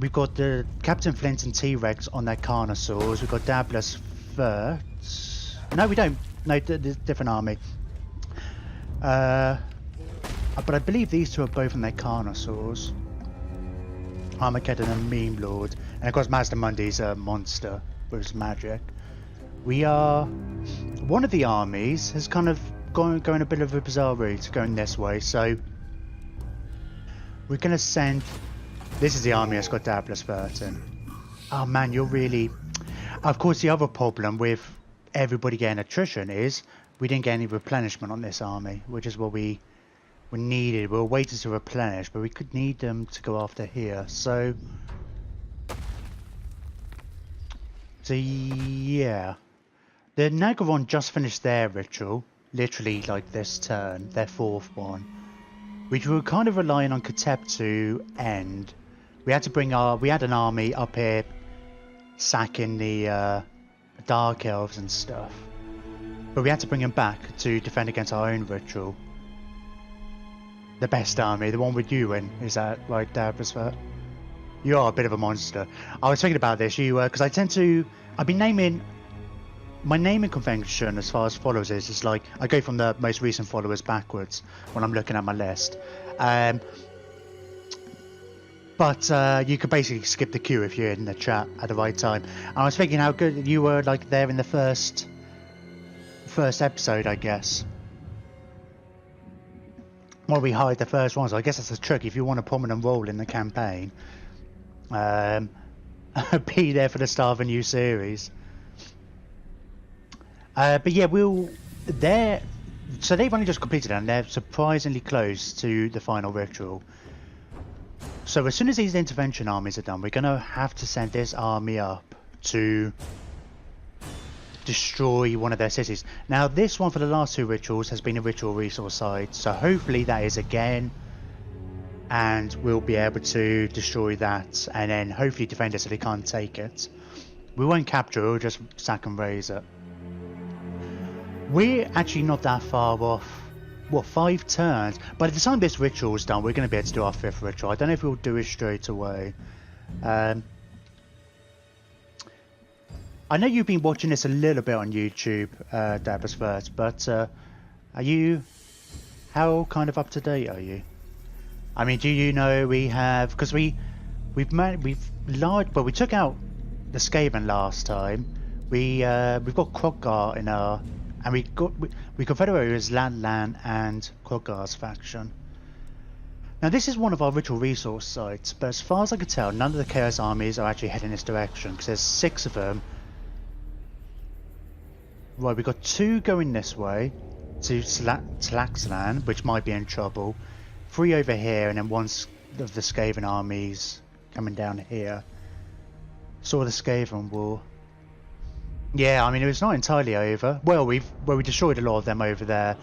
we've got the Captain Flint and T-Rex on their Carnosaurs. We've got Dabbler's Furt. No, we don't. No, different army. But I believe these two are both on their Carnosaurs. Armageddon and Meme Lord. And of course Mazdamundi's a monster with his magic. We are... One of the armies has kind of going a bit of a bizarre route, going this way, so... We're going to send... This is the army that's got Dabbler's Furt in. Oh man, you're really... Of course, the other problem with everybody getting attrition is we didn't get any replenishment on this army, which is what we needed. We were waiting to replenish, but we could need them to go after here. So yeah, the Nagaron just finished their ritual, literally like this turn, their fourth one, which we were kind of relying on Katep to end. We had to bring we had an army up here sacking the Dark Elves and stuff, but we had to bring them back to defend against our own ritual. The best army, the one with you in, is that right, Dabbler's Furt? You are a bit of a monster. I was thinking about this, because I've been naming, my naming convention as far as followers is like, I go from the most recent followers backwards when I'm looking at my list. But you could basically skip the queue if you're in the chat at the right time. And I was thinking how good you were, like, there in the first episode, I guess. Well, we hired the first one, so I guess that's a trick. If you want a prominent role in the campaign, be there for the start of a new series. But yeah, so they've only just completed it, and they're surprisingly close to the final ritual. So as soon as these intervention armies are done, we're going to have to send this army up to destroy one of their cities. Now this one for the last two rituals has been a ritual resource site, so hopefully that is again, and we'll be able to destroy that and then hopefully defend it so they can't take it. We won't capture it, we'll just sack and raise it. We're actually not that far off. What, 5 turns? By the time this ritual is done, we're going to be able to do our 5th ritual. I don't know if we'll do it straight away. I know you've been watching this a little bit on YouTube, Dabbler's Furt, but how kind of up to date are you? I mean, do you know we have, because we took out the Skaven last time. We've got Krogar in our, and we confederated as Lan and Krogar's faction. Now this is one of our ritual resource sites, but as far as I can tell, none of the Chaos armies are actually heading this direction, because there's 6 of them. Right, we've got 2 going this way to Tlaxlan, which might be in trouble. 3 over here, and then 1 of the Skaven armies coming down here. Saw the Skaven war. Yeah, I mean, it was not entirely over. Well, we destroyed a lot of them over there.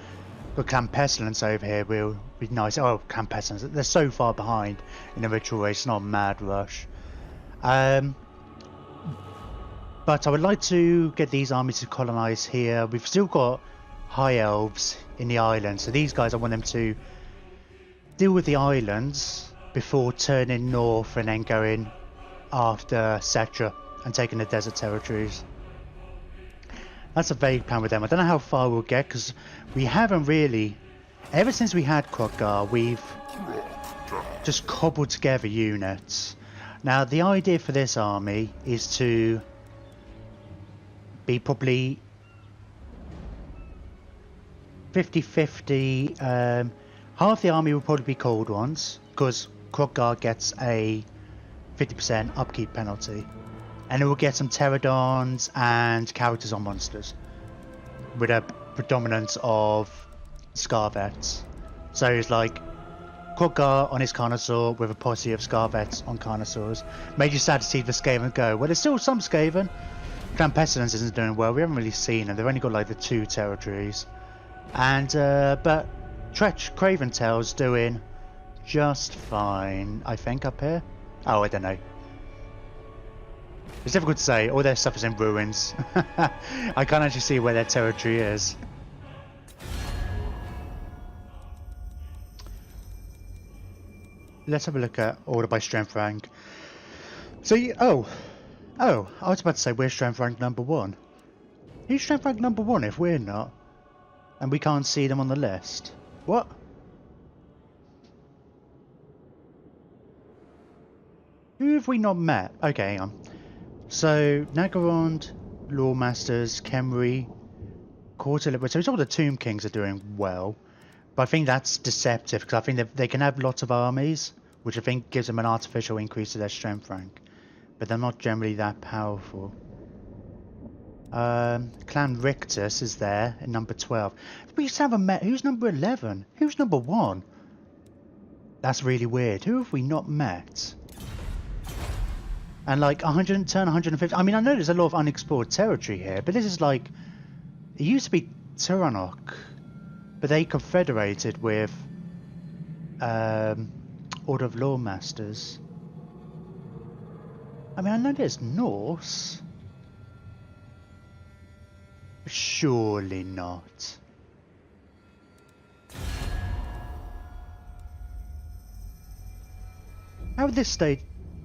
But Clan Pestilence over here will be nice. Oh, Clan Pestilence, they're so far behind in the ritual race, it's not a mad rush. But I would like to get these armies to colonize here. We've still got High Elves in the island, so these guys, I want them to deal with the islands before turning north and then going after Cetra and taking the desert territories. That's a vague plan with them. I don't know how far we'll get, because we haven't really, ever since we had Krogar, we've just cobbled together units. Now the idea for this army is to be probably 50-50. Half the army will probably be cold ones, because Krogar gets a 50% upkeep penalty. And it will get some pterodons and characters on monsters with a predominance of Scarvets. So it's like Krogar on his Carnosaur with a posse of Scarvets on Carnosaurs. Made you sad to see the Skaven go. Well, there's still some Skaven. Clan Pestilence isn't doing well. We haven't really seen them. They've only got like the 2 territories. And but Craventail's doing just fine, I think, up here. Oh, I don't know. It's difficult to say. All their stuff is in ruins. I can't actually see where their territory is. Let's have a look at order by strength rank. So you, oh, I was about to say we're strength rank number 1. Who's strength rank number 1 if we're not? And we can't see them on the list. What? Who have we not met? Okay, hang on. So, Nagarond, Lawmasters, Khemri, Quarter... So it's all the Tomb Kings are doing well. But I think that's deceptive, because I think they can have lots of armies, which I think gives them an artificial increase to their strength rank. But they're not generally that powerful. Clan Rictus is there in number 12. We just haven't met. Who's number 11? Who's number 1? That's really weird. Who have we not met? And like 110, 150. I mean, I know there's a lot of unexplored territory here, but this is like... It used to be Tyrannoch, but they confederated with Order of Lawmasters. I mean, I know there's Norse. Surely not. How would this stay?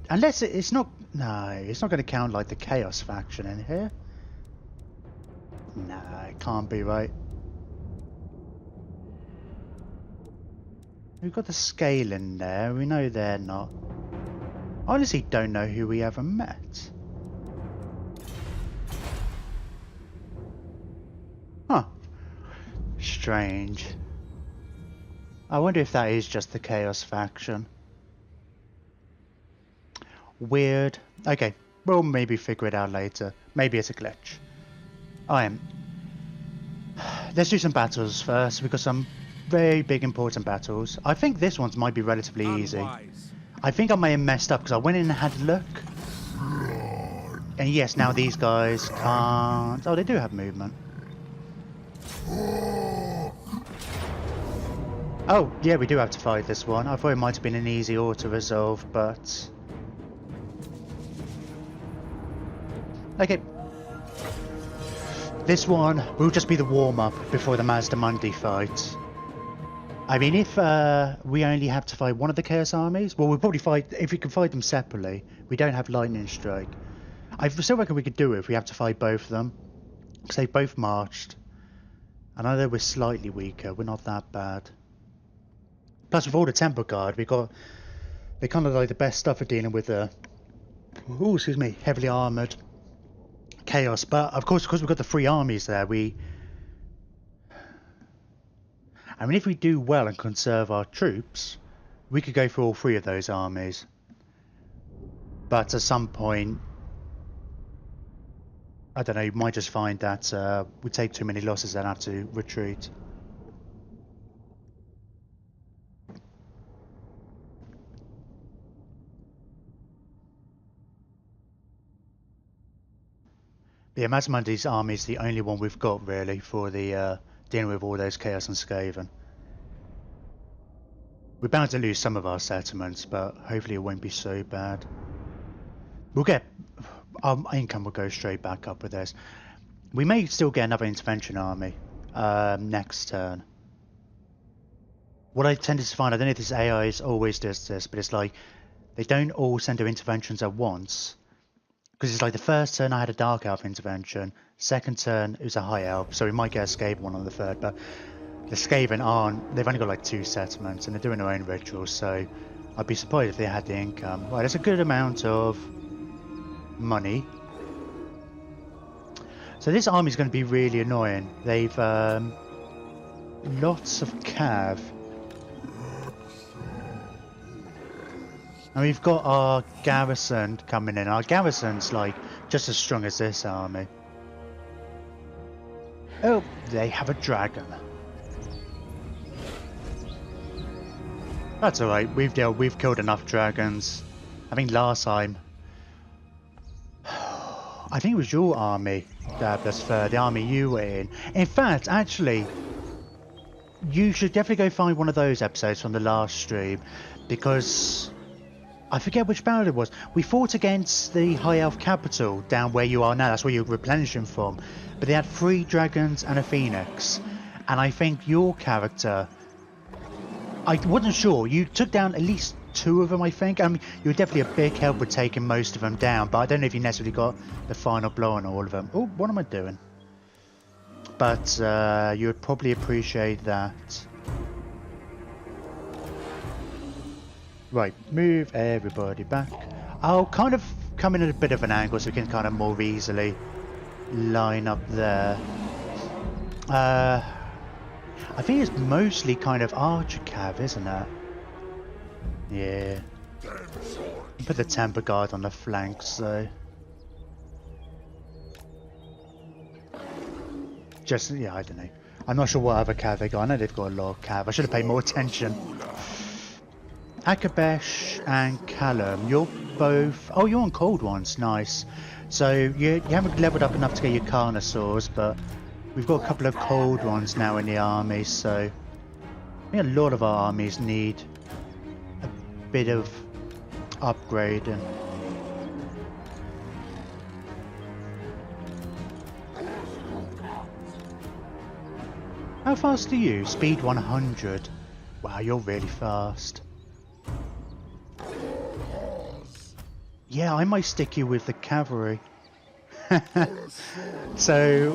Unless it's not... No, it's not going to count like the Chaos faction in here. Nah, it can't be right. We've got the scale in there. We know they're not. I honestly don't know who we ever met. Huh. Strange. I wonder if that is just the Chaos faction. Weird. Okay, we'll maybe figure it out later. Maybe it's a glitch. Let's do some battles first. We've got some very big important battles. I think this one's might be relatively easy. I think I may have messed up because I went in and had a look. And yes, now these guys can't... Oh, they do have movement. Oh, yeah, we do have to fight this one. I thought it might have been an easy auto-resolve, but... Okay. This one will just be the warm-up before the Mazdamundi fight. I mean, if we only have to fight one of the Chaos armies, well, we'll probably fight... If we can fight them separately, we don't have Lightning Strike. I still reckon we could do it if we have to fight both of them. Because they've both marched. I know that we're slightly weaker, we're not that bad. Plus, with all the Temple Guard, we got... They're kind of like the best stuff for dealing with the... Oh, excuse me, heavily armoured Chaos. But, of course, because we've got the 3 armies there, we... I mean, if we do well and conserve our troops, we could go for all 3 of those armies. But at some point... I don't know, you might just find that we take too many losses and have to retreat. But yeah, Mazdamundi's army is the only one we've got really for the dealing with all those Chaos and Skaven. We're bound to lose some of our settlements, but hopefully it won't be so bad. We'll get... Our income will go straight back up with this. We may still get another intervention army next turn. What I tended to find, I don't know if this AI always does this, but it's like they don't all send their interventions at once. Because it's like the first turn I had a Dark Elf intervention, second turn it was a High Elf, so we might get a Skaven one on the third, but the Skaven aren't, they've only got like 2 settlements and they're doing their own rituals, so I'd be surprised if they had the income. Right, there's a good amount of money. So this army is going to be really annoying. They've lots of cav. And we've got our garrison coming in. Our garrison's like just as strong as this army. Oh, they have a dragon. That's alright, we've killed enough dragons. I think last time I think it was your army, that's the army you were in. In fact, actually, you should definitely go find one of those episodes from the last stream, because I forget which battle it was. We fought against the High Elf capital down where you are now. That's where you're replenishing from. But they had 3 dragons and a phoenix, and I think your character I wasn't sure. You took down at least 2 of them, I think. I mean, you were definitely a big help with taking most of them down, but I don't know if you necessarily got the final blow on all of them. Oh, what am I doing? But you would probably appreciate that. Right, move everybody back. I'll kind of come in at a bit of an angle so we can kind of more easily line up there. I think it's mostly kind of archer cav, isn't it? Yeah. Put the temper guard on the flanks though. Just, yeah, I don't know. I'm not sure what other cav they got. I know they've got a lot of cav. I should have paid more attention. Akabesh and Callum, you're both... Oh, you're on cold ones. Nice. So you haven't leveled up enough to get your Carnosaurs, but we've got a couple of cold ones now in the army, so I think a lot of our armies need a bit of upgrading. How fast are you? Speed 100. Wow, you're really fast. Yeah, I might stick you with the cavalry. So,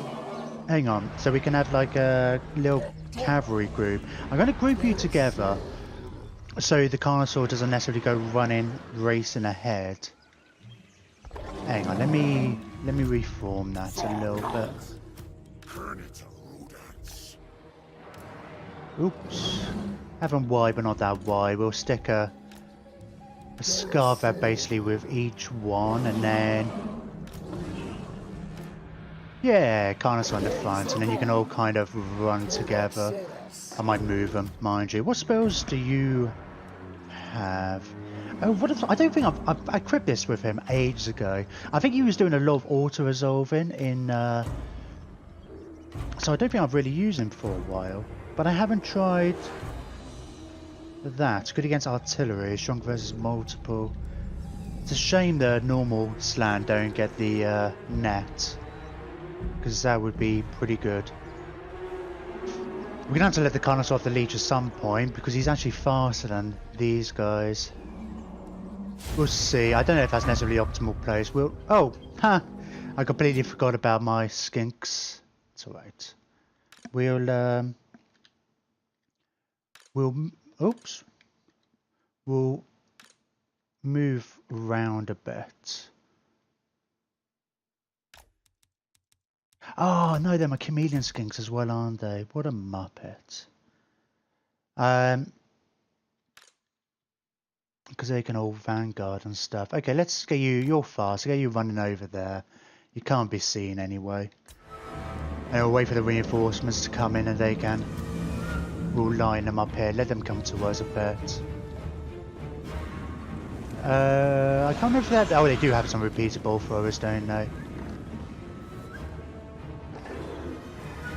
hang on. So we can have like a little cavalry group. I'm going to group you together so the Carnosaur doesn't necessarily go running, racing ahead. Hang on, let me reform that a little bit. Oops. Have them wide, but not that wide. We'll stick a scarf there basically with each one, and then yeah, Carnosaur on the front, and then you can all kind of run together. I might move them, mind you. What spells do you have? Oh, I don't think I equipped this with him ages ago. I think he was doing a lot of auto-resolving in so I don't think I've really used him for a while, but I haven't tried that. Good against artillery, strong versus multiple. It's a shame the normal slan don't get the net, because that would be pretty good. We're gonna have to let the Carnosaur off the leash at some point because he's actually faster than these guys. We'll see. I don't know if that's necessarily optimal place. We'll... Oh, ha! I completely forgot about my skinks. It's alright. We'll oops. We'll move around a bit. Oh no, they're my chameleon skinks as well, aren't they? What a muppet. Because they can all vanguard and stuff. Okay, let's get you. You're fast. Get you running over there. You can't be seen anyway. And we'll wait for the reinforcements to come in, and they can. We'll line them up here. Let them come to us a bit. I can't remember if they have... Oh, they do have some repeatable throwers, don't they?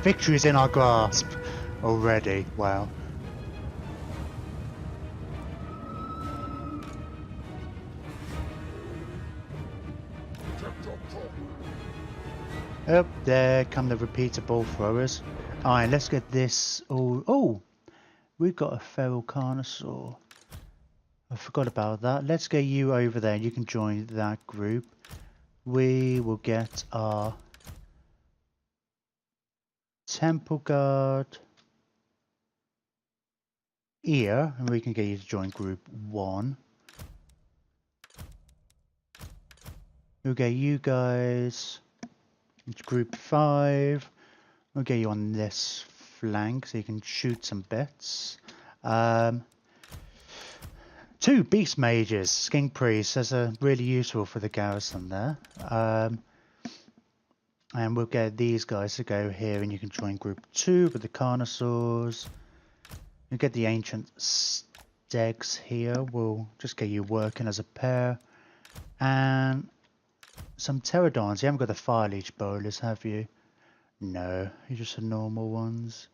Victory is in our grasp already. Wow. Oh, there come the repeatable throwers. Alright, let's get this all... Oh! We've got a feral Carnosaur. I forgot about that. Let's get you over there. You can join that group. We will get our Temple Guard here, and we can get you to join group 1. We'll get you guys into group 5. We'll get you on this flank so you can shoot some bits. 2 beast mages, skink priests, those are really useful for the garrison there. And we'll get these guys to go here, and you can join group 2 with the Carnosaurs. You'll get the ancient stegs here. We'll just get you working as a pair. And some pterodons. You haven't got the fire leech bowlers, have you? No, you're just the normal ones.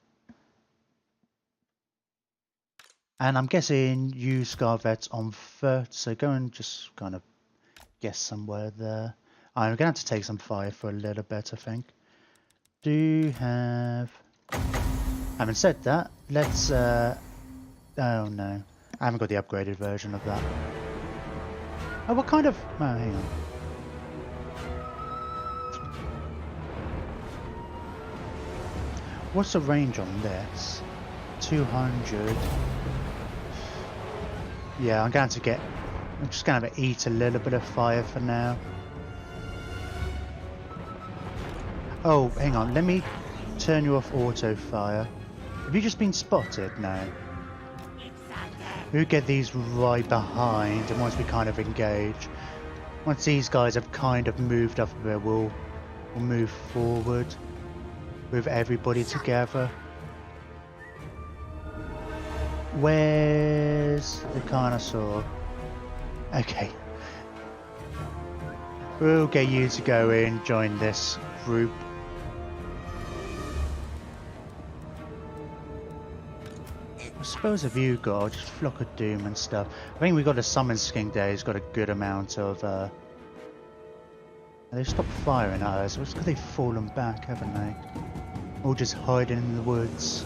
And I'm guessing you Scarvets on foot, so go and just kind of guess somewhere there. I'm going to have to take some fire for a little bit, I think. Do have... Having said that, let's Oh no, I haven't got the upgraded version of that. Oh, what kind of... Oh, hang on. What's the range on this? 200. Yeah, I'm going to get... I'm just going to eat a little bit of fire for now. Oh, hang on. Let me turn you off auto fire. Have you just been spotted? No. We'll get these right behind, and once we kind of engage, once these guys have kind of moved up a bit, we'll move forward with everybody together. Where's the Carnosaur? Okay. We'll get you to go in, join this group. I suppose if you got just Flock of Doom and stuff. I think we got a Summon Skink there. He's got a good amount of. They stopped firing at us. It's because they've fallen back, haven't they? All just hiding in the woods.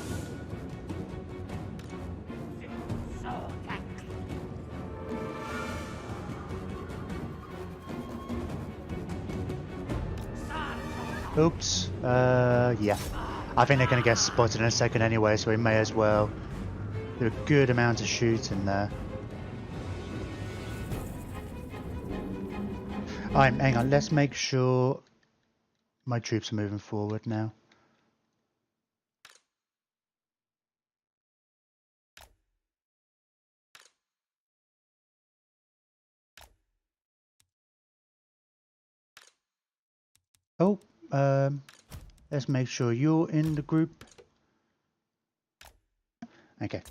Oops. Yeah. I think they're going to get spotted in a second anyway, so we may as well do a good amount of shooting there. Alright, hang on. Let's make sure my troops are moving forward now. Oh, let's make sure you're in the group. Okay.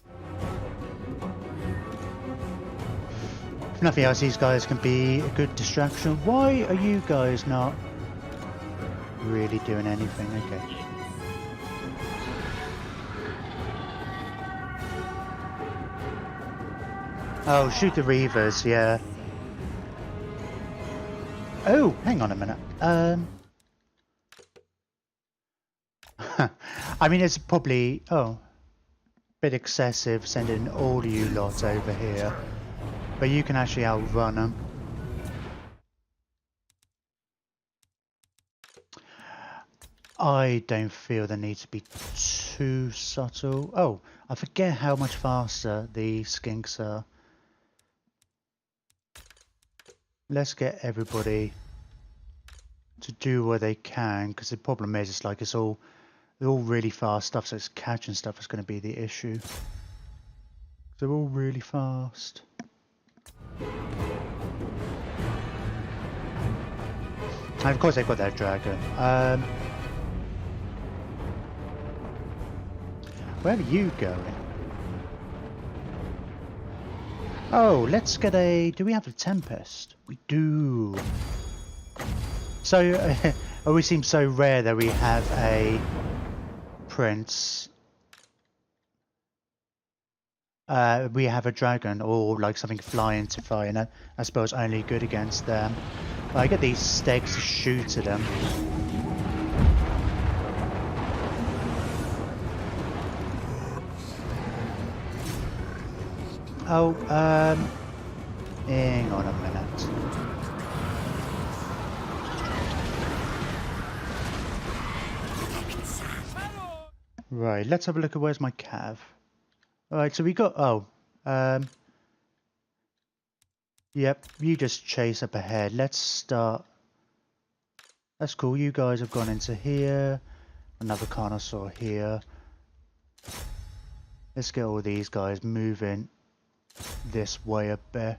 If nothing else, these guys can be a good distraction. Why are you guys not really doing anything? Okay. Oh, shoot the Reavers, yeah. Oh, hang on a minute. I mean, it's probably, a bit excessive sending all you lot over here. But you can actually outrun them. I don't feel the need to be too subtle. Oh, I forget how much faster the skinks are. Let's get everybody to do what they can, because the problem is, it's like they're all really fast stuff, so it's catching stuff is going to be the issue. They're all really fast. And of course they've got their dragon. Where are you going? Oh, let's get a... Do we have a Tempest? We do. So, it always seems so rare that we have a Prince. We have a dragon or like something flying to fire, and I suppose only good against them. But I get these stakes to shoot at them. Oh, hang on a minute. Right, let's have a look at where's my cav. Alright, so we got, yep, you just chase up ahead. Let's start. That's cool, you guys have gone into here. Another Carnosaur here. Let's get all these guys moving this way a bit.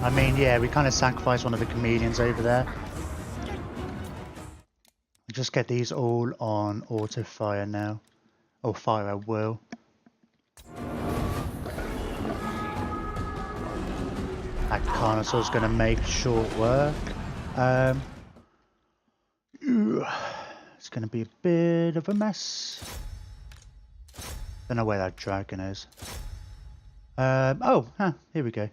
I mean, yeah, we kind of sacrificed one of the chameleons over there. Just get these all on auto fire now. Or fire at will. That Carnosaur's going to make short work. It's going to be a bit of a mess. Don't know where that dragon is. Here we go.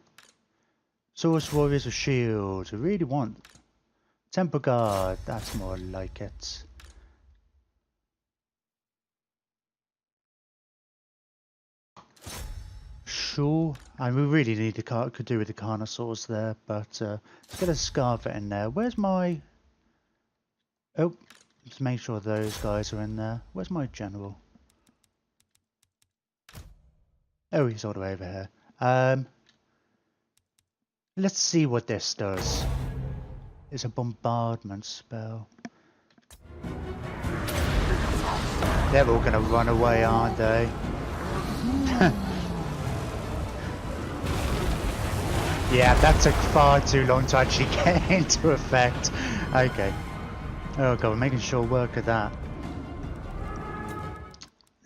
Source Warriors of Shields. I really want Temple Guard, that's more like it. Sure, and we really need the could do with the carnosaurs there, but let's get a scarf in there. Where's my... Oh, let's make sure those guys are in there. Where's my general? Oh, he's all the way over here. Let's see what this does. It's a bombardment spell. They're all gonna run away, aren't they? Yeah, that took far too long to actually get into effect. Okay. Oh god, we're making short work of that.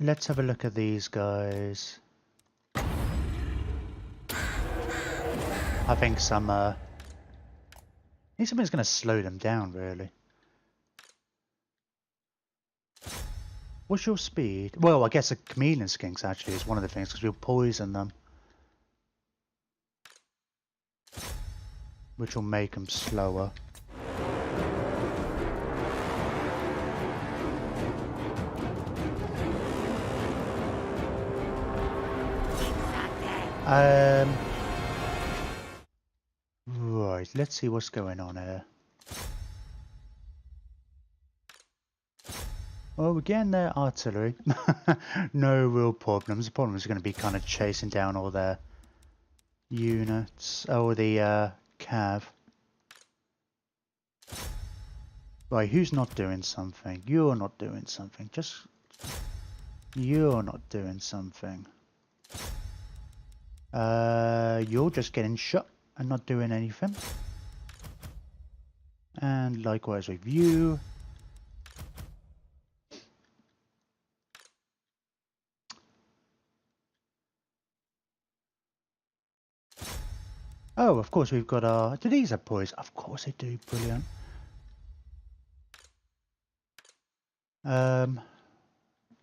Let's have a look at these guys. I think something's going to slow them down, really. What's your speed? Well, I guess a chameleon skinks actually is one of the things, because we'll poison them. Which will make them slower. Right, let's see what's going on here. Well, we're getting their artillery. No real problems. The problem is going to be kind of chasing down all their units. Oh, the cav. Right, who's not doing something? You're not doing something. You're not doing something. You're just getting shot and not doing anything. And likewise with you. Oh, of course we've got our... Do these have poise? Of course they do. Brilliant.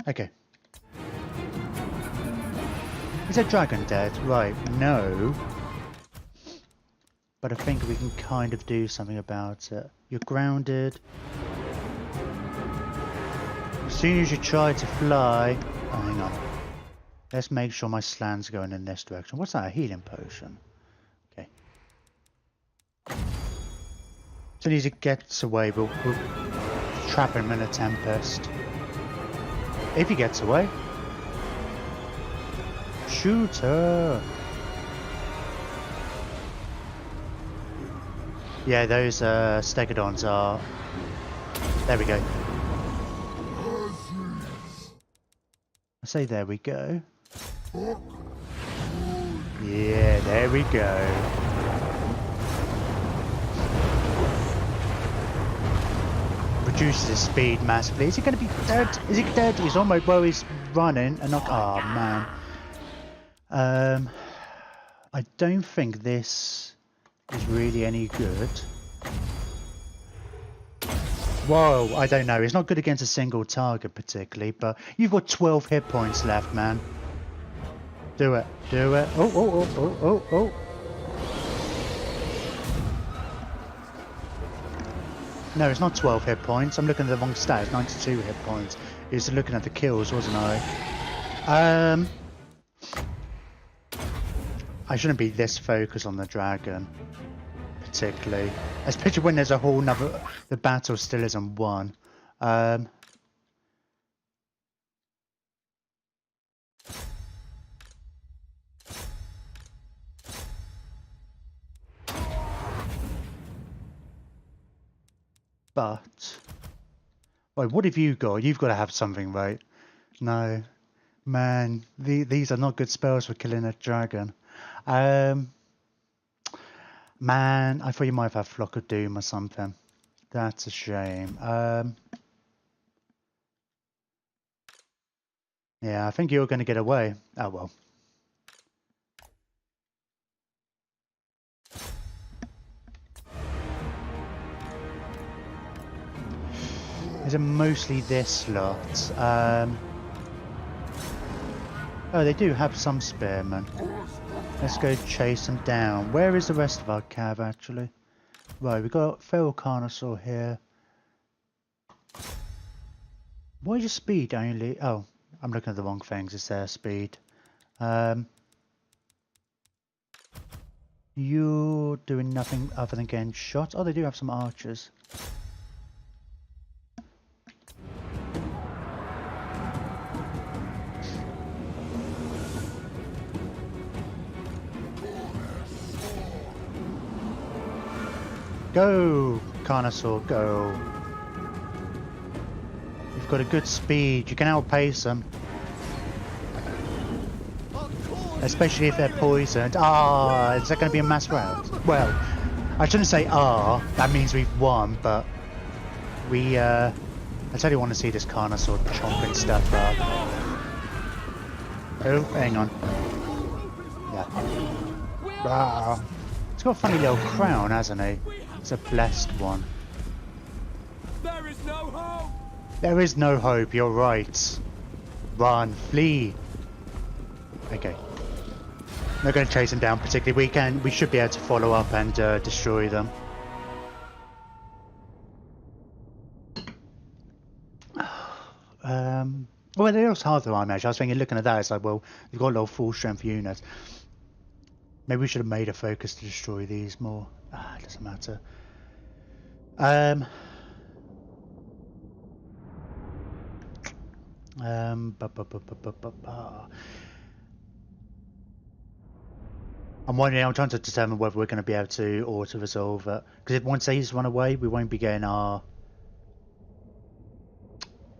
Okay. Is that dragon dead? Right, no. But I think we can kind of do something about it. You're grounded. As soon as you try to fly... Oh, hang on. Let's make sure my slan's going in this direction. What's that? A healing potion? Okay. As soon as he gets away, we'll trap him in a tempest. If he gets away. Shoot her! Yeah, those stegodons are... There we go. I say there we go. Yeah, there we go. Reduces his speed massively. Is he going to be dead? Is he dead? He's almost... Well, he's running and not... Oh, man. I don't think this is really any good. Whoa, I don't know. It's not good against a single target particularly, but you've got 12 hit points left, man. Do it. Do it. Oh, oh, oh, oh, oh, oh. No, it's not 12 hit points. I'm looking at the wrong stat. It's 92 hit points. I was looking at the kills, wasn't I? I shouldn't be this focused on the dragon, particularly. Especially when there's a whole nother... The battle still isn't won. But... Wait, what have you got? You've got to have something, right? No. Man, these are not good spells for killing a dragon. Man, I thought you might have Flock of Doom or something. That's a shame. Yeah, I think you're going to get away. Oh well. Is it mostly this lot? Oh, they do have some spearmen. Let's go chase them down. Where is the rest of our cav, actually? Right, we've got feral carnosaur here. Why is your speed only? Oh, I'm looking at the wrong things. It's their speed. You're doing nothing other than getting shot. Oh, they do have some archers. Go, Carnosaur, go. You've got a good speed. You can outpace them. Especially if they're poisoned. Ah, is that going to be a mass rout? Well, I shouldn't say that means we've won, but we, I totally want to see this Carnosaur chomping stuff up. Oh, hang on. Yeah. Ah. It's got a funny little crown, hasn't he? It's a blessed one. There is no hope. There is no hope, you're right. Run, flee. Okay. Not going to chase them down particularly. We should be able to follow up and destroy them. Well, they're also hard to imagine. I was thinking, looking at that, it's like, well, you've got a little full strength unit. Maybe we should have made a focus to destroy these more. It doesn't matter. I'm wondering, I'm trying to determine whether we're going to be able to auto-resolve it. Because if once these run away, we won't be getting our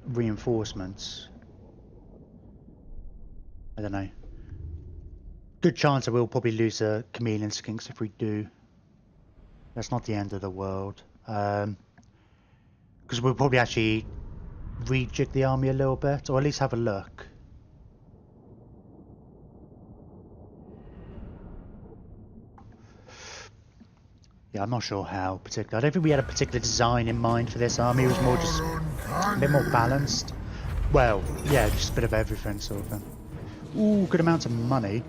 reinforcements. I don't know. Good chance that we'll probably lose a chameleon skinks if we do. That's not the end of the world. Because we'll probably actually rejig the army a little bit, or at least have a look. Yeah, I'm not sure how particular. I don't think we had a particular design in mind for this army. It was more just a bit more balanced. Well, yeah, just a bit of everything sort of thing. Ooh, good amount of money.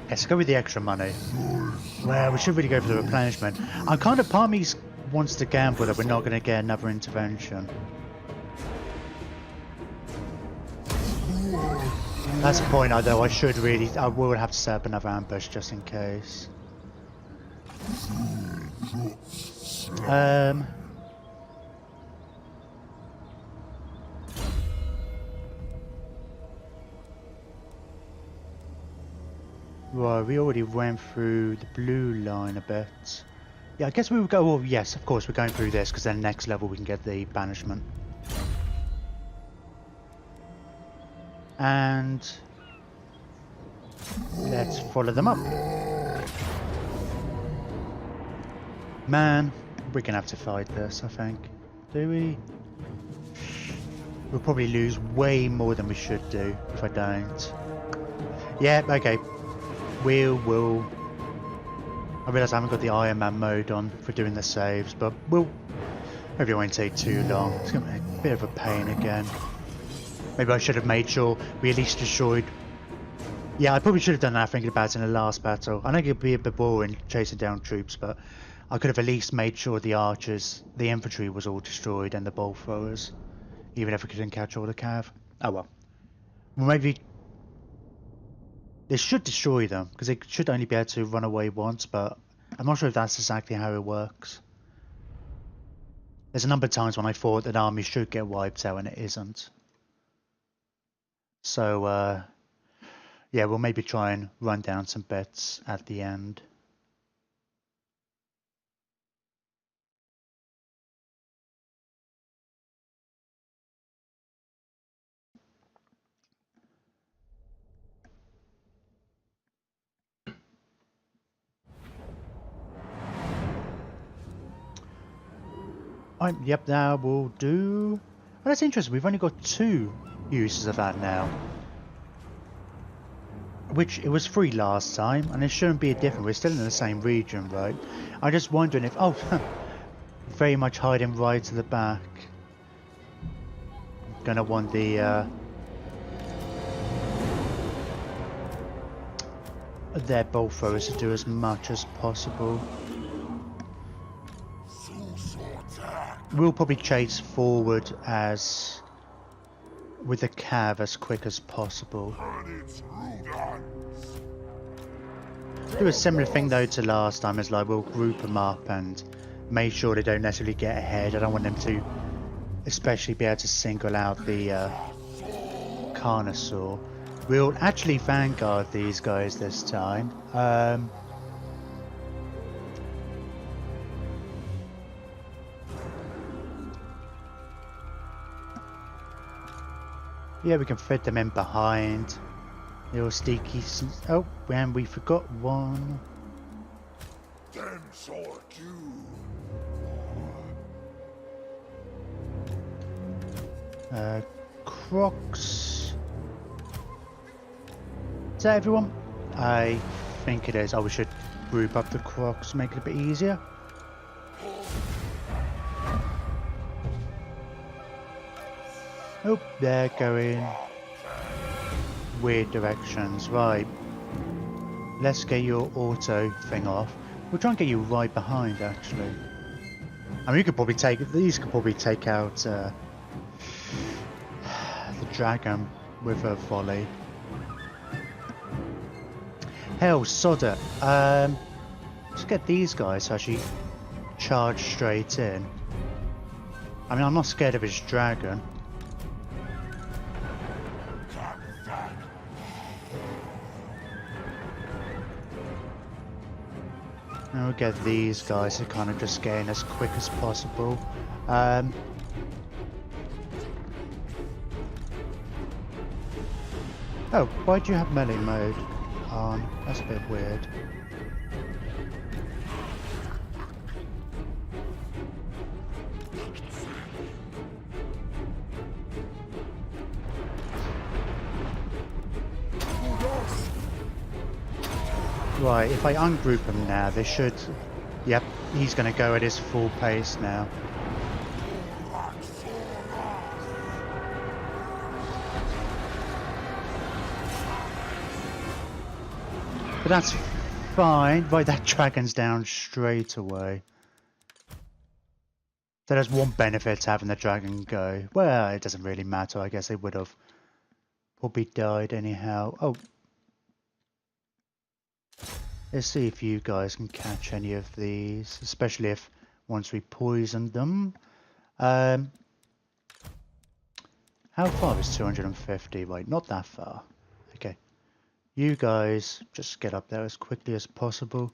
Let's go with the extra money. Well, we should really go for the replenishment. I'm kind of, part of me wants to gamble that we're not going to get another intervention. That's the point, though. I will have to set up another ambush just in case. Right, we already went through the blue line a bit. Yeah, I guess we would go, well, yes, of course, we're going through this, because then next level we can get the banishment. And let's follow them up. Man, we're gonna have to fight this, I think. Do we? We'll probably lose way more than we should do if I don't. Yeah, okay. We'll... I realise I haven't got the Iron Man mode on for doing the saves, but hopefully it won't take too long. It's gonna be a bit of a pain again. Maybe I should have made sure we at least destroyed... Yeah, I probably should have done that thinking about it in the last battle. I know it could be a bit boring chasing down troops, but I could have at least made sure the archers, the infantry was all destroyed and the bolt throwers. Even if we couldn't catch all the cav. Oh well. Well, maybe... They should destroy them, because they should only be able to run away once, but I'm not sure if that's exactly how it works. There's a number of times when I thought that armies should get wiped out and it isn't. So, yeah, we'll maybe try and run down some bits at the end. Yep, that will do. Oh, that's interesting. We've only got 2 uses of that now. Which, it was 3 last time, and it shouldn't be a different. We're still in the same region, right? I'm just wondering if... Oh, very much hiding right to the back. Gonna want the... their bolt throwers to do as much as possible. We'll probably chase forward as with the cav as quick as possible. Do a similar thing though to last time, as like we'll group them up and make sure they don't necessarily get ahead. I don't want them to especially be able to single out the Carnosaur. We'll actually vanguard these guys this time. Yeah, we can fit them in behind. Little sneaky. Oh, and we forgot one. Crocs. Is that everyone? I think it is. Oh, we should group up the Crocs, make it a bit easier. Oh, they're going weird directions. Right. Let's get your auto thing off. We'll try and get you right behind, actually. I mean, you could probably take... These could probably take out the dragon with a volley. Hell, sod it. Let's get these guys to actually charge straight in. I mean, I'm not scared of his dragon. And we'll get these guys to kind of just get in as quick as possible. Oh, why do you have melee mode on? That's a bit weird. Right, if I ungroup him now, they should... Yep, he's going to go at his full pace now. But that's fine. Right, that dragon's down straight away. So there's one benefit to having the dragon go. Well, it doesn't really matter. I guess they would have probably died anyhow. Oh. Let's see if you guys can catch any of these, especially if once we poison them. How far is 250? Right, not that far. Okay. You guys just get up there as quickly as possible.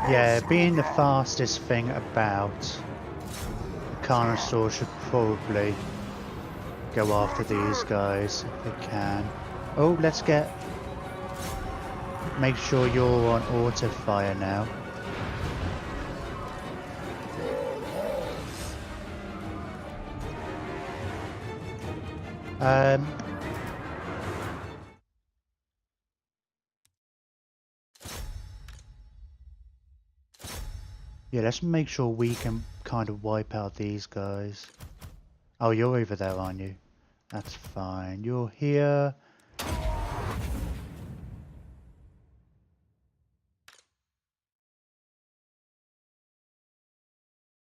Yeah, being the fastest thing about, the Carnosaur should probably go after these guys if they can. Oh, let's get... Make sure you're on auto fire now. Yeah, let's make sure we can kind of wipe out these guys. Oh, you're over there, aren't you? That's fine. You're here.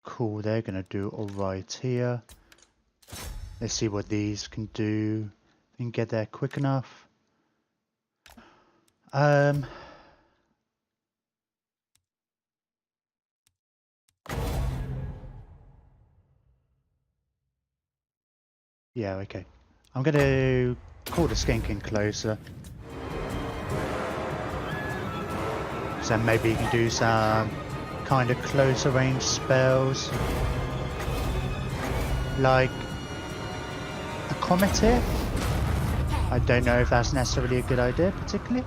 Cool, they're gonna do alright here. Let's see what these can do. We can get there quick enough. Yeah, okay. I'm gonna call the skink in closer. So maybe you can do some kind of closer range spells. Like a cometic. I don't know if that's necessarily a good idea particularly.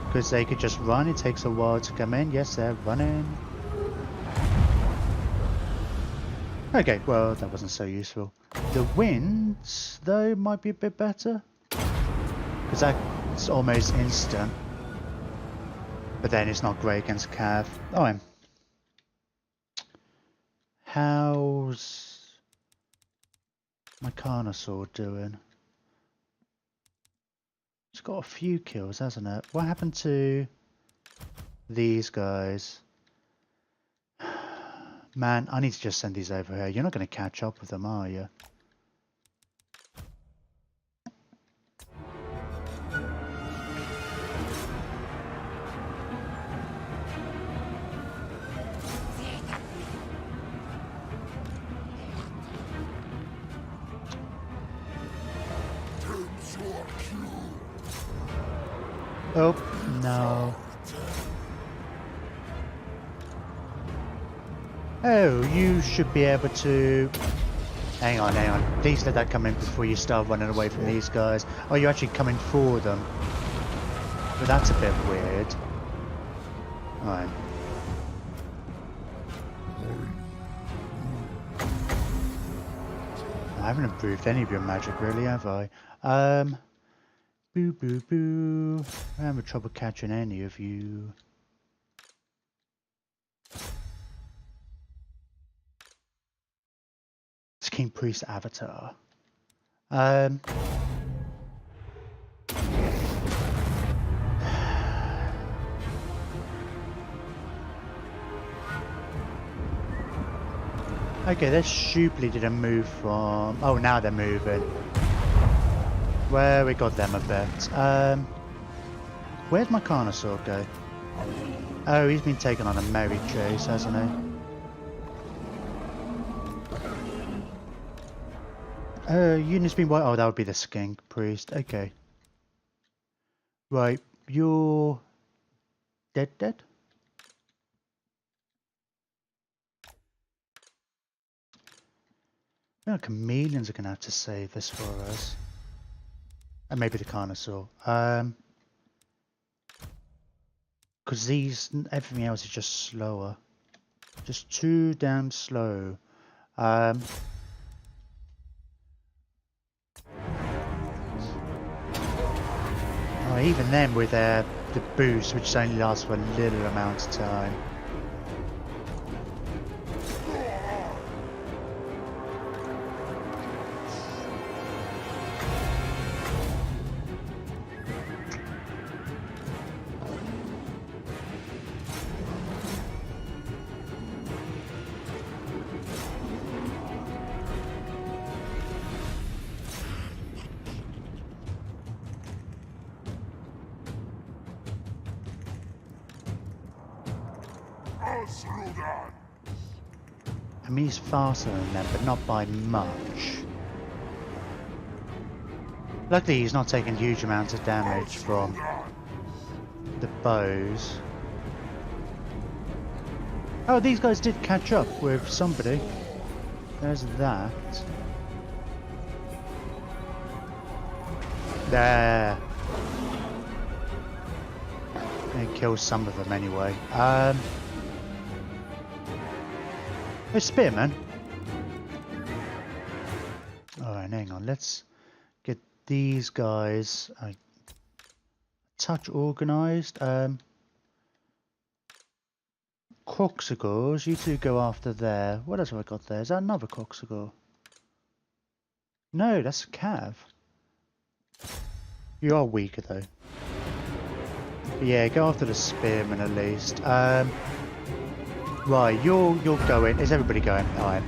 Because they could just run, it takes a while to come in. Yes, they're running. Okay, well, that wasn't so useful. The winds, though, might be a bit better. Because that's almost instant. But then it's not great against Cav. Oh, how's my Carnosaur doing? It's got a few kills, hasn't it? What happened to these guys? Man, I need to just send these over here. You're not going to catch up with them, are you? Oh, no. Oh, you should be able to... Hang on, hang on. Please let that come in before you start running away from these guys. Oh, you're actually coming for them. But that's a bit weird. Alright. I haven't improved any of your magic, really, have I? Boo, boo, boo. I'm having trouble catching any of you. It's King Priest Avatar. Okay, they stupidly didn't move from... Oh, now they're moving. Well, we got them a bit. Where's my Carnosaur go? Oh, he's been taken on a merry chase, hasn't he? Unit's been white. Oh, that would be the Skink Priest. Okay. Right, you're... dead? No, chameleons are going to have to save this for us. And maybe the Carnosaur. Because these, everything else is just slower. Just too damn slow. Oh, even then with the boost, which only lasts for a little amount of time. I mean, he's faster than them, but not by much. Luckily, he's not taking huge amounts of damage from the bows. Oh, these guys did catch up with somebody. There's that. There. It kills some of them anyway. Hey, Spearman. Alright, hang on. Let's get these guys a touch organised. Croxagores, you two go after there. What else have I got there? Is that another Croxagore? No, that's a Cav. You are weaker though. Yeah, go after the Spearman at least. Right, you're going. Is everybody going? Alright.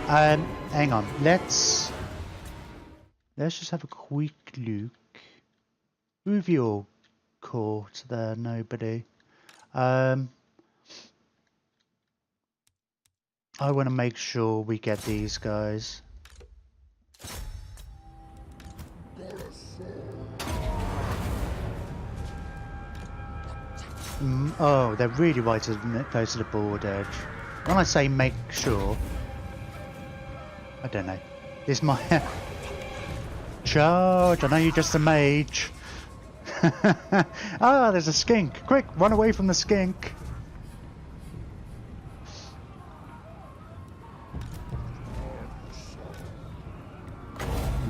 Hang on. Let's just have a quick look. Who have you all caught there? Nobody. I want to make sure we get these guys. Oh, they're really right close to the board edge. When I say make sure, I don't know. This might charge. I know you're just a mage. Ah, there's a skink. Quick, run away from the skink.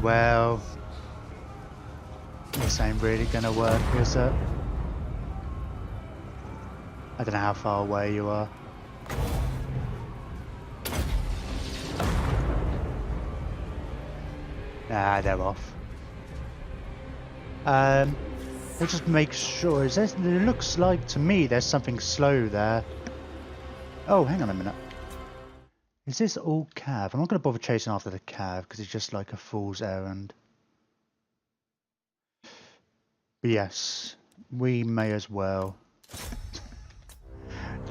Well, this ain't really gonna work, is it? I don't know how far away you are. Nah, they're off. Let's just make sure. Is there, it looks like to me there's something slow there. Oh, hang on a minute. Is this all cav? I'm not going to bother chasing after the cav because it's just like a fool's errand. But yes, we may as well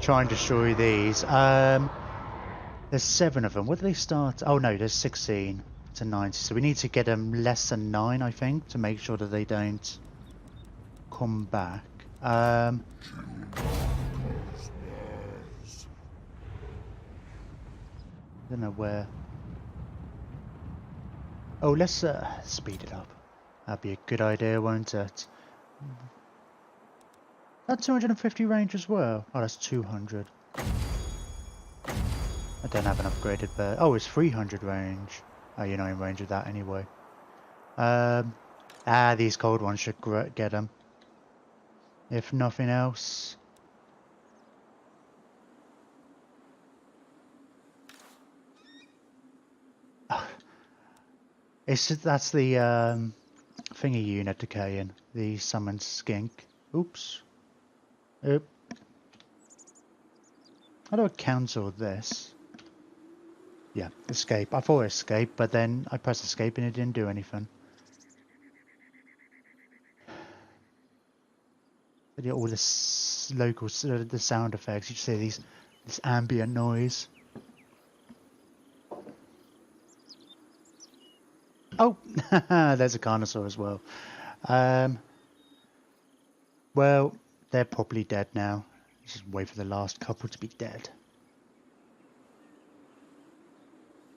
try and destroy these. There's 7 of them. What do they start? Oh no, there's 16 to 90. So we need to get them less than 9, I think, to make sure that they don't come back. Don't know where. Oh, let's speed it up. That'd be a good idea, won't it? That's 250 range as well. Oh, that's 200. I don't have an upgraded bird. Oh, it's 300 range. Oh, you're not in range of that anyway. These cold ones should get them. If nothing else. That's the thingy unit decaying. The summoned skink. Oops. Oop. How do I cancel this? Yeah, escape. I thought escape, but then I pressed escape and it didn't do anything. All this local, the sound effects. You see this ambient noise. Oh, there's a Carnosaur as well. Well, they're probably dead now. Just wait for the last couple to be dead.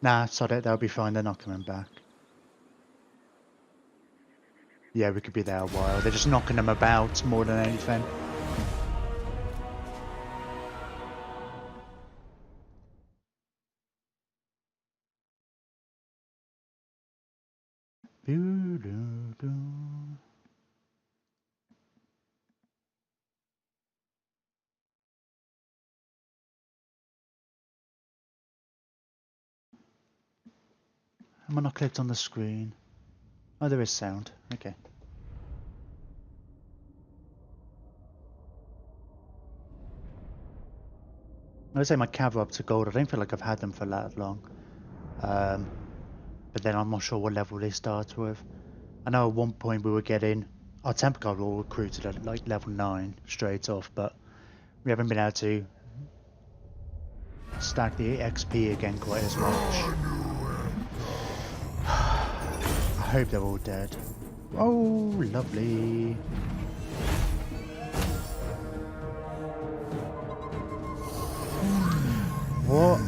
Nah, sod it, they'll be fine. They're not coming back. Yeah, we could be there a while. They're just knocking them about more than anything. Am I not clicked on the screen? Oh, there is sound. Okay. I would say my cav are up to gold. I don't feel like I've had them for that long. But then I'm not sure what level they start with. I know at one point we were getting our temper card were all recruited at like level 9 straight off, but we haven't been able to stack the XP again quite as much. I hope they're all dead. Oh, lovely. What?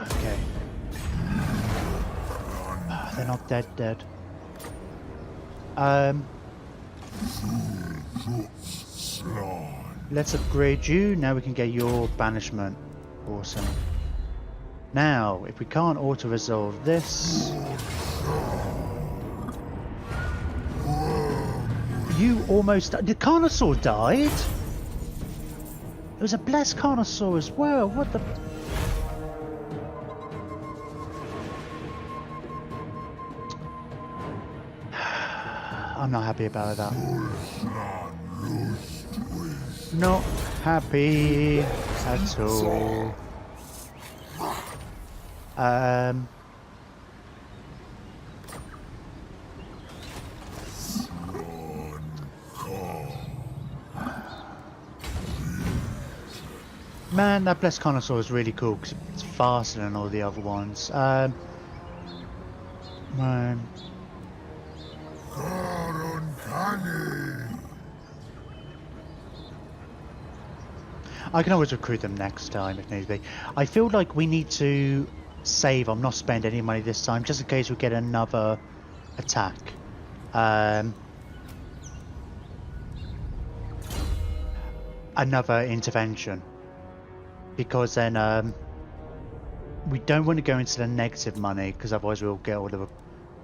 Okay. They're not dead. Let's upgrade you. Now we can get your banishment. Awesome. Now, if we can't auto-resolve this... You almost... The Carnosaur died? It was a blessed Carnosaur as well. What the... I'm not happy about that. Not happy at all. Man, that blessed Carnosaur is really cool because it's faster than all the other ones. Man. I can always recruit them next time if needs be. I feel like we need to save or not spend any money this time just in case we get another attack. Another intervention. Because then we don't want to go into the negative money because otherwise we'll get all the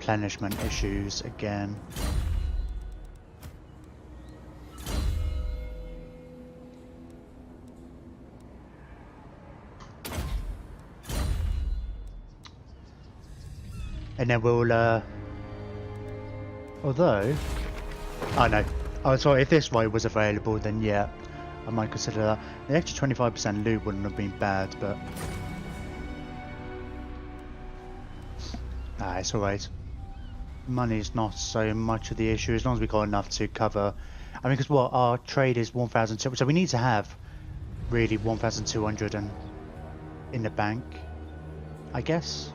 replenishment issues again. And then we'll, although, oh no, oh sorry, if this right was available, then yeah, I might consider that. The extra 25% loot wouldn't have been bad, but it's alright. Money's not so much of the issue as long as we got enough to cover. I mean, because what our trade is 1,200, so we need to have really 1,200 in the bank, I guess.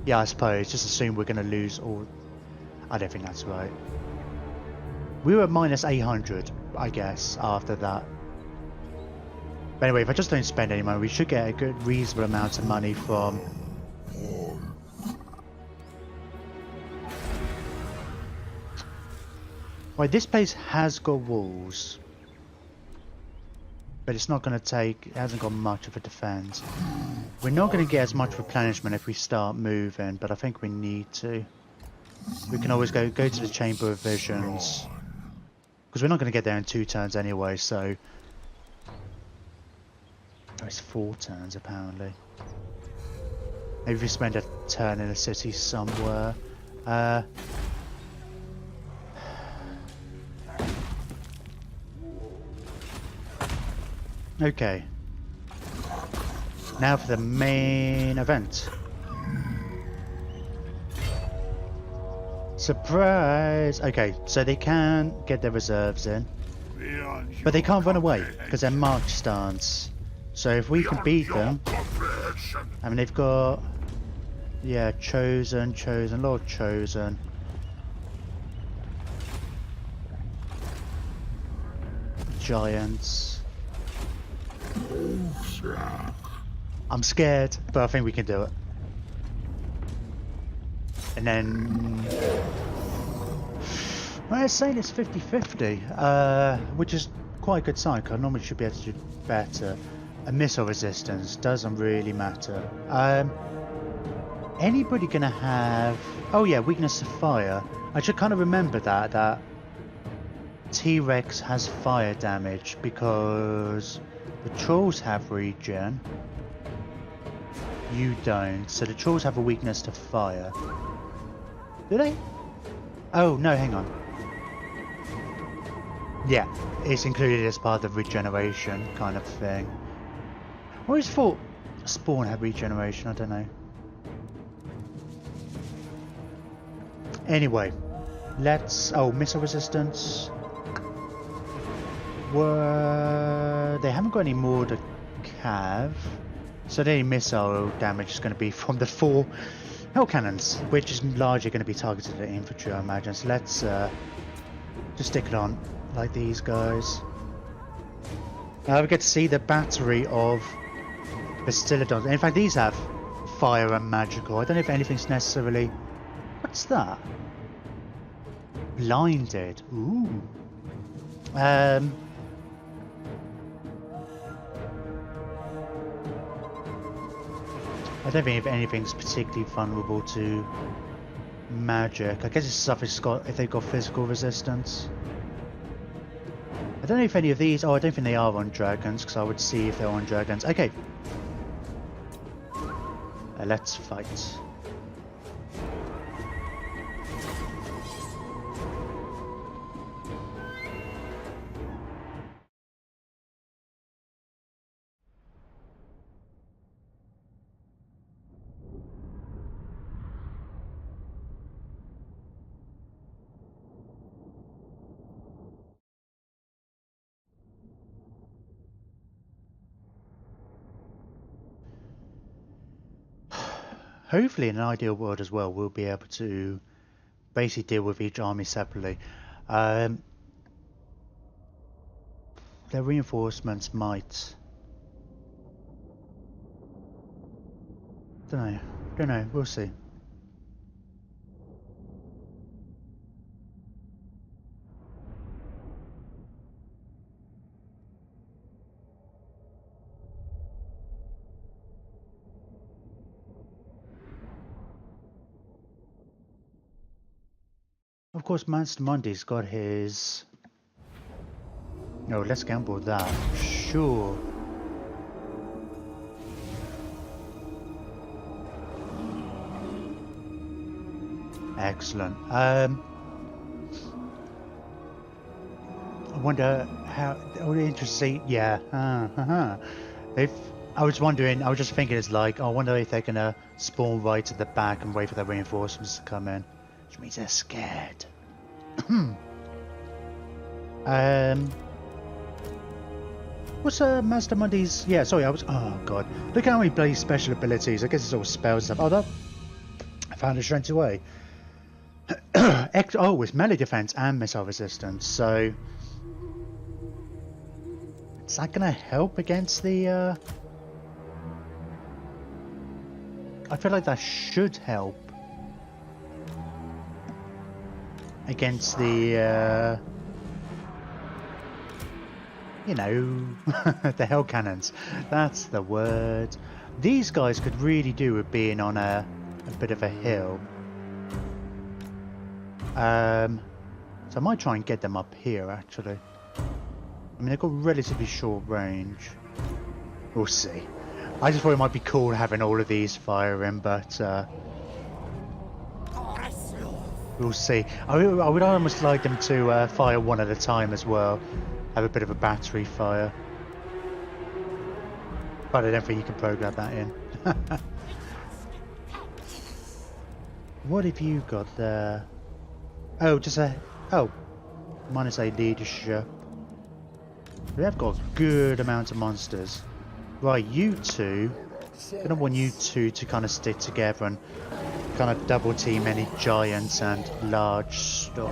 Yeah, I suppose. Just assume we're going to lose all. I don't think that's right. We were at minus 800, I guess, after that. But anyway, if I just don't spend any money, we should get a good, reasonable amount of money from. Right, this place has got walls. But it's not going to take. It hasn't got much of a defense. We're not going to get as much replenishment if we start moving, but I think we need to. We can always go to the Chamber of Visions. Because we're not going to get there in 2 turns anyway, so... Oh, it's 4 turns apparently. Maybe if we spend a turn in a city somewhere. Okay. Now for the main event. Surprise! Okay, so they can get their reserves in, but they can't run away because they're march stance. So if we can beat them, I mean they've got, yeah, chosen, Lord chosen. Giants. I'm scared, but I think we can do it. And then... well, it's saying it's 50-50, which is quite a good sign, because I normally should be able to do better. A missile resistance doesn't really matter. Anybody gonna have... oh yeah, weakness to fire. I should kind of remember that T-Rex has fire damage, because the trolls have regen. You don't. So the trolls have a weakness to fire. Do they? Oh, no, hang on. Yeah, it's included as part of regeneration kind of thing. I always thought Spawn had regeneration, I don't know. Anyway, let's... oh, missile resistance. They haven't got any more to cav. So the only missile damage is going to be from the 4 hell cannons, which is largely going to be targeted at infantry, I imagine. So let's just stick it on like these guys. Now we get to see the battery of Bastillodons. In fact, these have fire and magical. I don't know if anything's necessarily... what's that? Blinded. Ooh. I don't think if anything's particularly vulnerable to magic. I guess it's stuff if they've got physical resistance. I don't know if any of these... oh, I don't think they are on dragons, because I would see if they're on dragons. Okay. Let's fight. Hopefully in an ideal world as well, we'll be able to basically deal with each army separately. Their reinforcements might... don't know, we'll see. Of course, Mazdamundi's got his... Oh, let's gamble that. Sure. Excellent. I wonder how... Oh, interesting. Yeah. If I was wondering, I was just thinking, it's like, I wonder if they're gonna spawn right at the back and wait for the reinforcements to come in, which means they're scared. What's Mazdamundi's? Yeah, sorry, I was. Oh god, look how he plays special abilities. I guess it's all spells and stuff. Oh, no. I found it straight away. Oh, it's melee defense and missile resistance. So is that gonna help against the? I feel like that should help against the, you know, the hell cannons. That's the word. These guys could really do with being on a bit of a hill. So I might try and get them up here, actually. I mean, they've got relatively short range. We'll see. I just thought it might be cool having all of these firing, but we'll see. I would almost like them to fire one at a time as well. Have a bit of a battery fire. But I don't think you can program that in. What have you got there? Oh, just a... Oh. Minus a leadership. We have got a good amount of monsters. Right, you two... I'm gonna want you two to kind of stick together and kind of double team any giants and large stuff.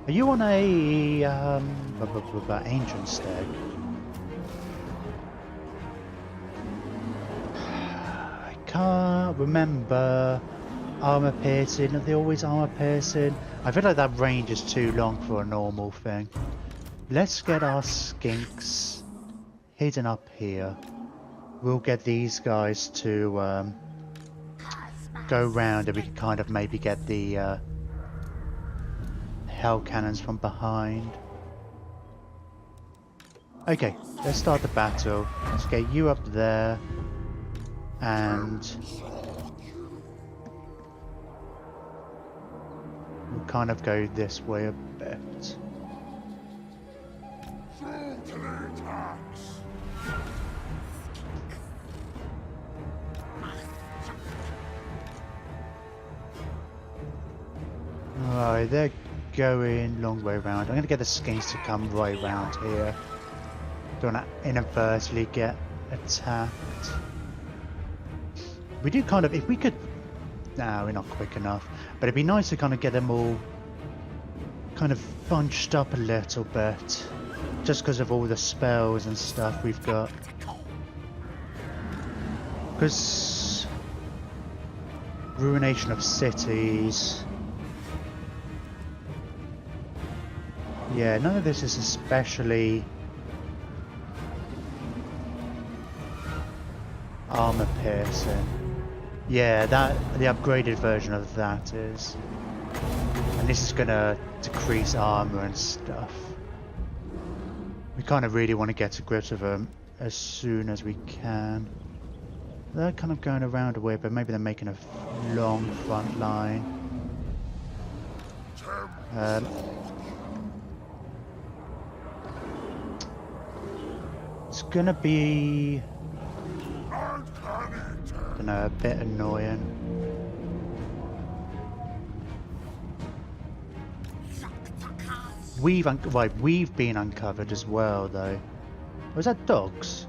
Are you on a ancient stag? I can't remember. Armor piercing, are they always armor piercing? I feel like that range is too long for a normal thing. Let's get our skinks hidden up here. We'll get these guys to go round and we can kind of maybe get the hell cannons from behind. Okay, let's start the battle. Let's get you up there and we'll kind of go this way a bit. Alright, they're going long way around. I'm going to get the skinks to come right round here. Don't want to inadvertently get attacked. We do kind of, if we could... No, we're not quick enough. But it'd be nice to kind of get them all kind of bunched up a little bit. Just because of all the spells and stuff we've got. Because... Ruination of cities... Yeah, none of this is especially armor piercing. Yeah, that the upgraded version of that is. And this is gonna decrease armor and stuff. We kind of really want to get to grips with them as soon as we can. They're kind of going around a way, but maybe they're making a long front line. It's gonna be, I don't know, a bit annoying. We've been uncovered as well, though. Was that dogs?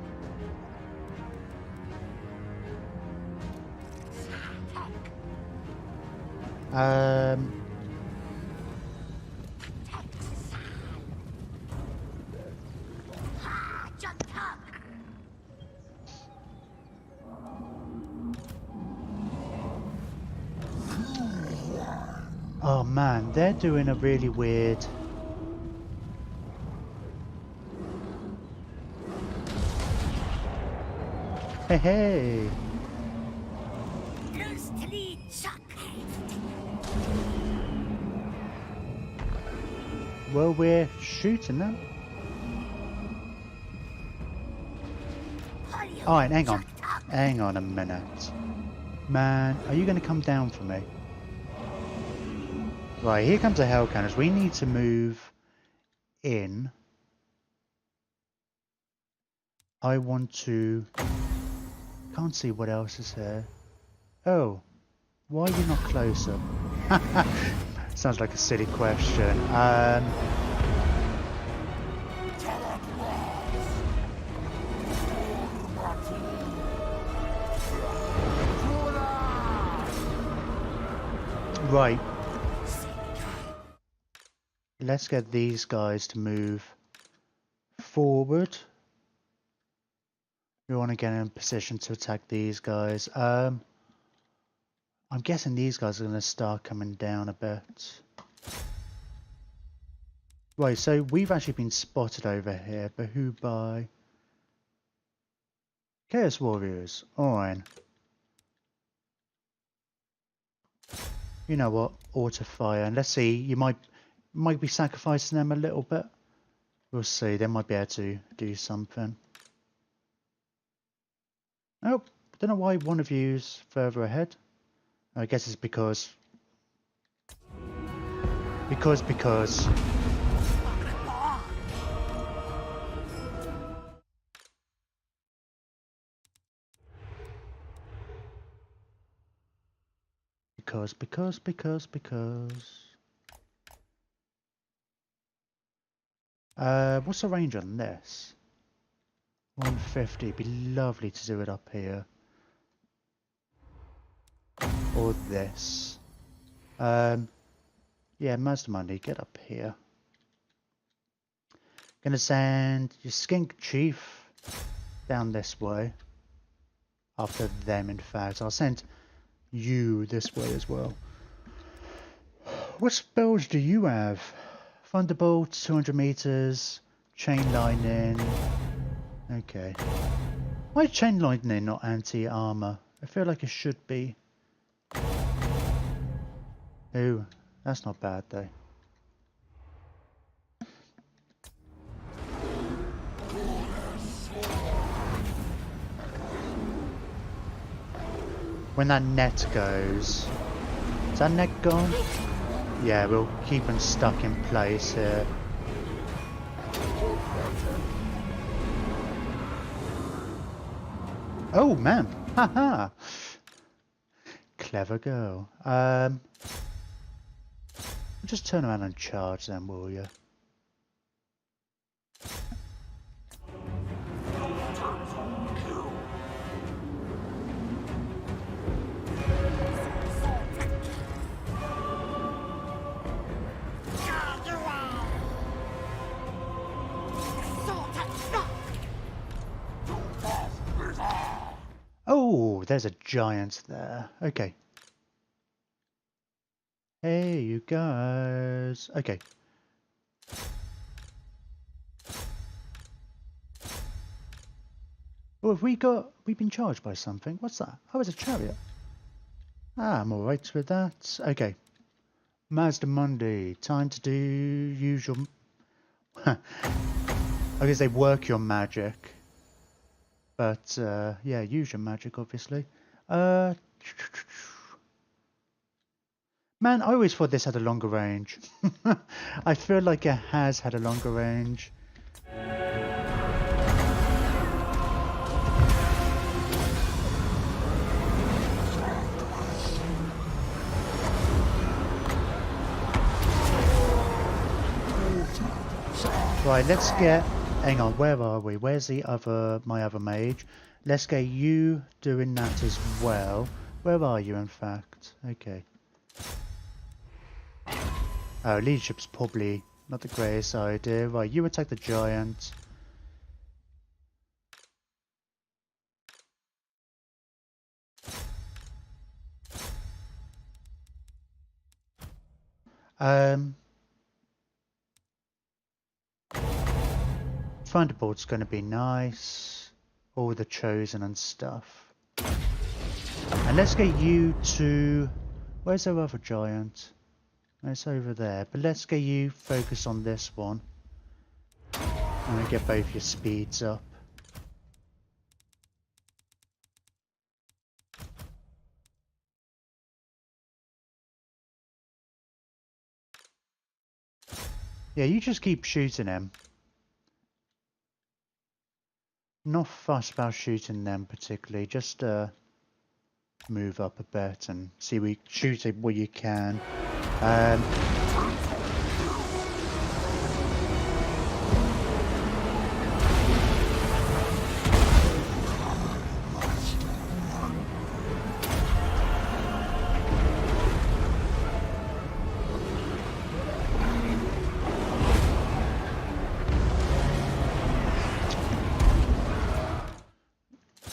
Oh man, they're doing a really weird... Hey, hey. Well, we're shooting them. Alright, hang on. Hang on a minute. Man, are you going to come down for me? Right, here comes the hell cannons. We need to move in. I want to... Can't see what else is here. Oh, why are you not closer? Sounds like a silly question. Right. Let's get these guys to move forward. We want to get in a position to attack these guys. I'm guessing these guys are going to start coming down a bit. Right, so we've actually been spotted over here, but who by? Chaos Warriors. Alright. You know what? Auto fire. And let's see, you might be sacrificing them a little bit. We'll see, they might be able to do something. Oh, don't know why one of you's further ahead. I guess it's because. Because. Because, what's the range on this? 150. It'd be lovely to do it up here. Or this. Yeah, Mazdamundi, get up here. Gonna send your skink chief down this way. After them, in fact. I'll send you this way as well. What spells do you have? Thunderbolt, 200 meters, chain lightning. Okay. Why is chain lightning not anti-armor? I feel like it should be. Ooh, that's not bad though. When that net goes... Is that net gone? Yeah, we'll keep them stuck in place here. Oh man! Haha! Clever girl. Just turn around and charge them, will you? Oh, there's a giant there. Okay. Hey, you guys. Okay. Oh, we've been charged by something. What's that? Oh, it's a chariot. Ah, I'm alright with that. Okay. Mazdamundi, time to do usual... I guess they work your magic. But, yeah, use your magic, obviously. Man, I always thought this had a longer range. I feel like it has had a longer range. Right, let's get... Hang on, where are we? Where's my other mage? Let's get you doing that as well. Where are you, in fact? Okay. Oh, leadership's probably not the greatest idea. Right, you attack the giant. Thunderbolt's going to be nice. all the chosen and stuff. And let's get you to... Where's our other giant? It's over there. But let's get you focused on this one. And get both your speeds up. Yeah, you just keep shooting him. Not fussed about shooting them particularly, just move up a bit and shoot it where you can.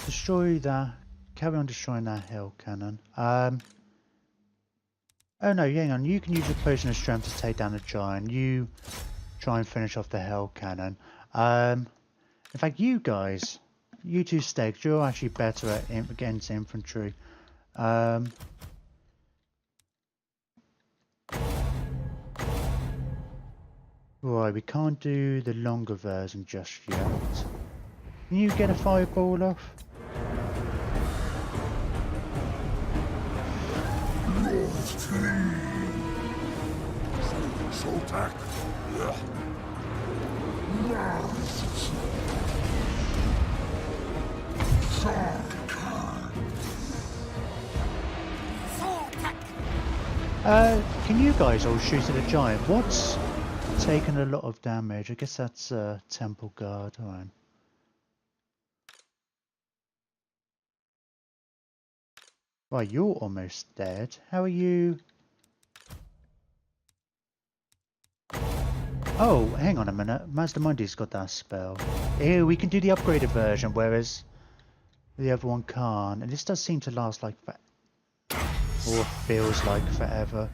Destroy that. Carry on destroying that hill cannon. Oh no, hang on. You can use your potion of strength to take down a giant. You try and finish off the hell cannon. In fact, you guys, you two stakes, you're actually better at against infantry. Right, we can't do the longer version just yet. Can you get a fireball off? Can you guys all shoot at a giant? What's taken a lot of damage? I guess that's Temple Guard. Alright. Right, you're almost dead. How are you? Oh, hang on a minute. Mazdamundi's got that spell. Ew, we can do the upgraded version, whereas the other one can't. And this does seem to last like or feels like forever.